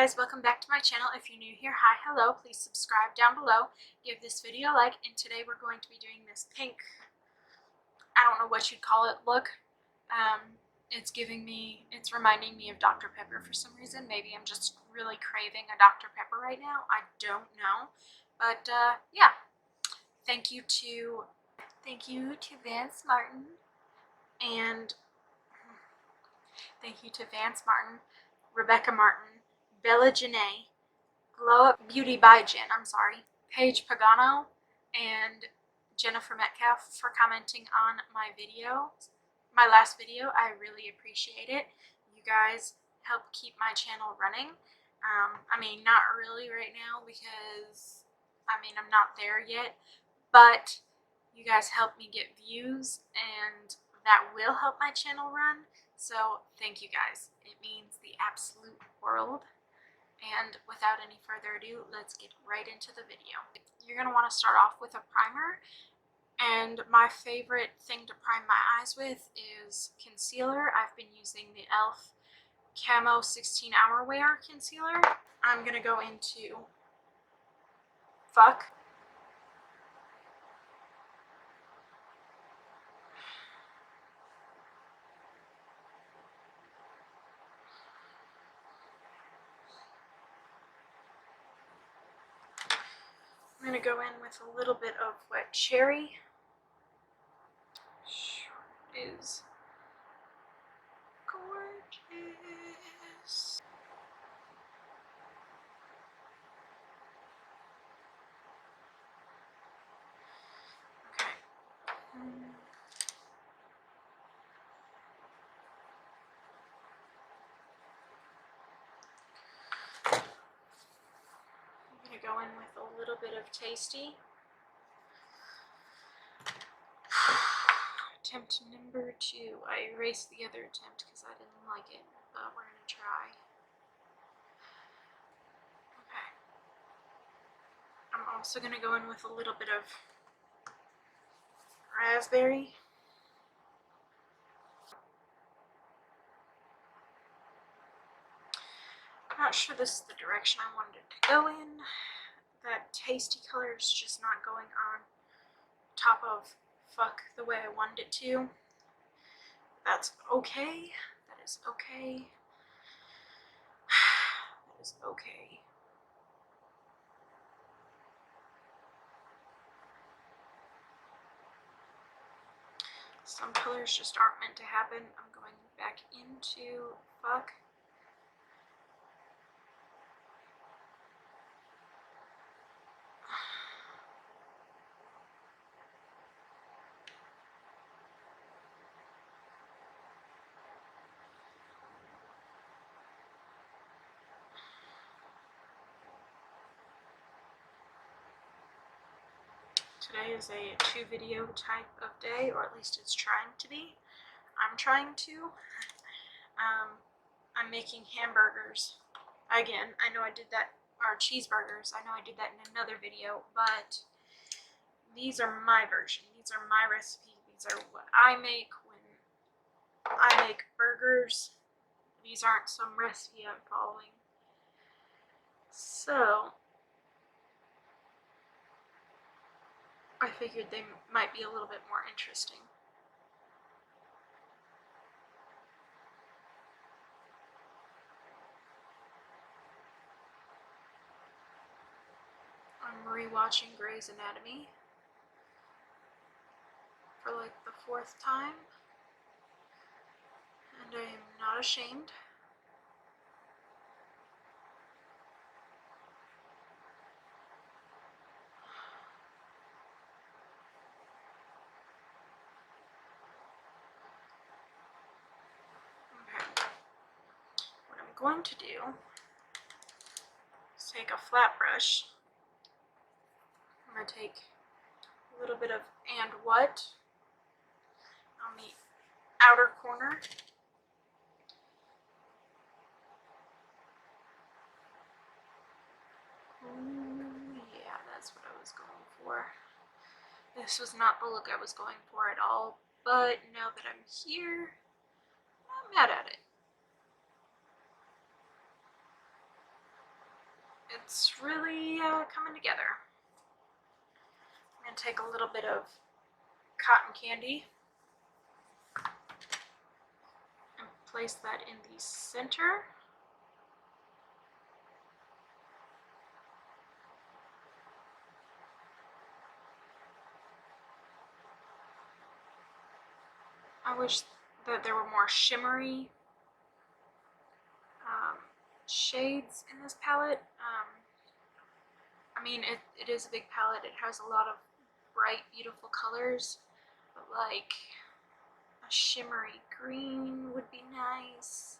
guys, welcome back to my channel. If you're new here, hi, hello, please subscribe down below, give this video a like, and today we're going to be doing this pink, I don't know what you'd call it, look. It's reminding me of Dr. Pepper for some reason. Maybe I'm just really craving a Dr. Pepper right now, I don't know. But yeah, thank you to Vance Martin, and thank you to Vance Martin, Rebecca Martin, Bella Janae, Glow Up Beauty by Jen, Paige Pagano, and Jennifer Metcalf for commenting on my last video. I really appreciate it. You guys help keep my channel running. I mean, not really right now because, I'm not there yet, but you guys help me get views and that will help my channel run. So thank you guys. It means the absolute world. And without any further ado, let's get right into the video. You're going to want to start off with a primer. And my favorite thing to prime my eyes with is concealer. I've been using the e.l.f. Camo 16 Hour Wear concealer. I'm going to go into Fuck. I'm going to go in with a little bit of Wet Cherry. It is gorgeous. Okay. I'm going to go in with a little bit of Tasty. Attempt number 2. I erased the other attempt because I didn't like it, but we're going to try. Okay. I'm also going to go in with a little bit of raspberry. I'm not sure this is the direction I wanted it to go in. That Tasty color is just not going on top of Fuck the way I wanted it to. That's okay. That is okay. That is okay. Some colors just aren't meant to happen. I'm going back into Fuck. Today is a 2-video type of day, or at least it's trying to be. I'm trying to. I'm making hamburgers. Again, I know I did that, or cheeseburgers. I know I did that in another video, but these are my version. These are my recipe. These are what I make when I make burgers. These aren't some recipe I'm following. So I figured they might be a little bit more interesting. I'm rewatching Grey's Anatomy for like the 4th time, and I am not ashamed. What I'm going to do is take a flat brush. I'm going to take a little bit of And What on the outer corner. Ooh, yeah, that's what I was going for. This was not the look I was going for at all, but now that I'm here, I'm mad at it. really coming together. I'm going to take a little bit of cotton candy and place that in the center. I wish that there were more shimmery shades in this palette. I mean, it is a big palette. It has a lot of bright, beautiful colors, but like a shimmery green would be nice.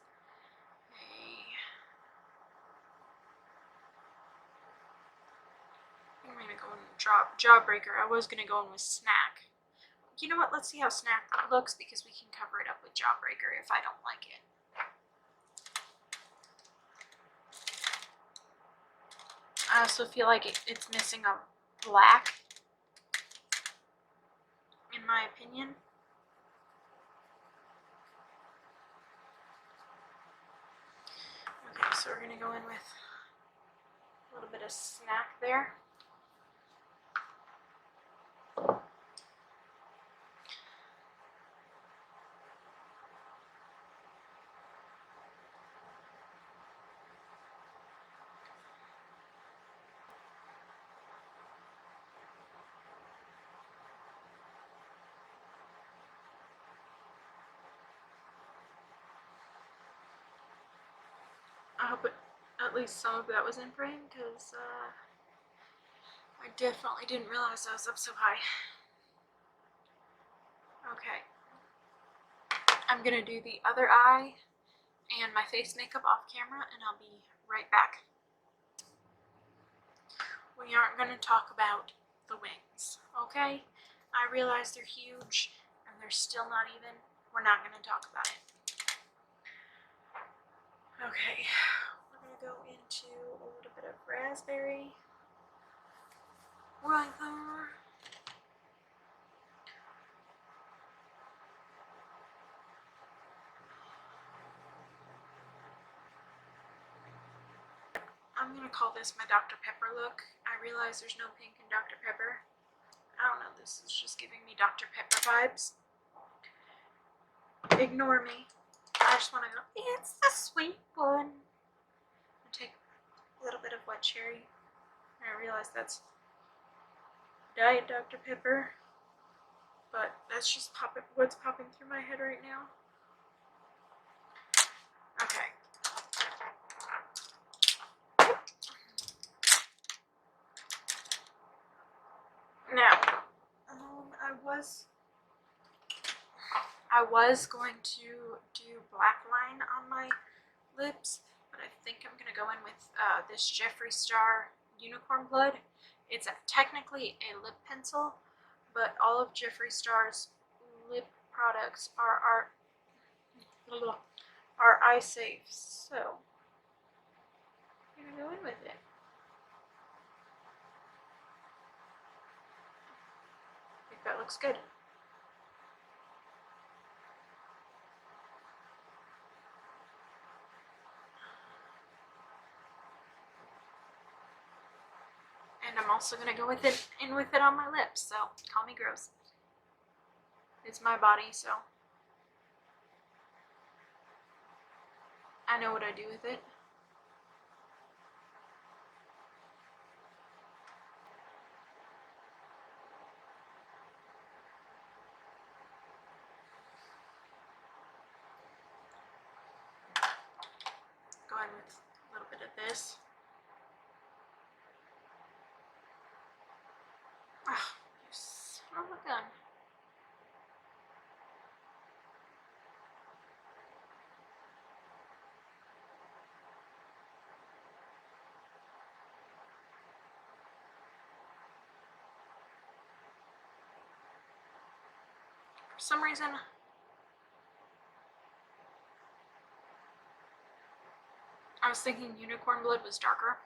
I'm gonna go in Jawbreaker. I was gonna go in with Snack. You know what? Let's see how Snack looks because we can cover it up with Jawbreaker if I don't like it. I also feel like it's missing a black, in my opinion. Okay, so we're gonna go in with a little bit of Snack there. I hope at least some of that was in frame because I definitely didn't realize I was up so high. Okay, I'm gonna do the other eye and my face makeup off camera and I'll be right back. We aren't gonna talk about the wings, okay? I realize they're huge and they're still not even. We're not gonna talk about it. Okay, we're gonna go into a little bit of raspberry right there. I'm gonna call this my Dr. Pepper look. I realize there's no pink in Dr. Pepper. I don't know, this is just giving me Dr. Pepper vibes. Ignore me. I just wanna go, it's the sweet one. I'm gonna take a little bit of wet cherry. I realize that's Diet Dr. Pepper, but that's just what's popping through my head right now. Okay. Now, I was going to do black line on my lips, but I think I'm gonna go in with this Jeffree Star Unicorn Blood. It's technically a lip pencil, but all of Jeffree Star's lip products are eye safe, so I'm gonna go in with it. I think that looks good. And I'm also gonna go with it on my lips, so call me gross. It's my body, so I know what I do with it. Go in with a little bit of this. Oh, you son of a gun. For some reason, I was thinking Unicorn Blood was darker.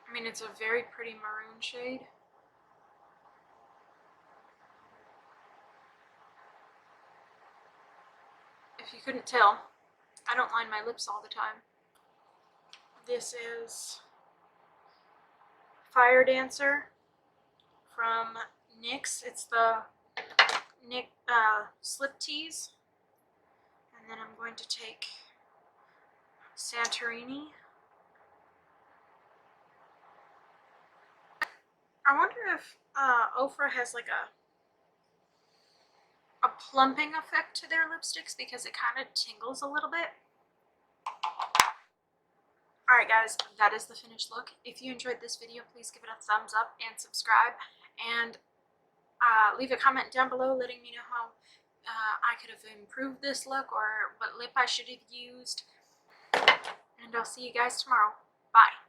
I mean, it's a very pretty maroon shade. If you couldn't tell, I don't line my lips all the time. This is Fire Dancer from NYX. It's the Slip Tease. And then I'm going to take Santorini. I wonder if Ofra has like a plumping effect to their lipsticks because it kind of tingles a little bit. Alright guys, that is the finished look. If you enjoyed this video, please give it a thumbs up and subscribe. And leave a comment down below letting me know how I could have improved this look or what lip I should have used. And I'll see you guys tomorrow. Bye.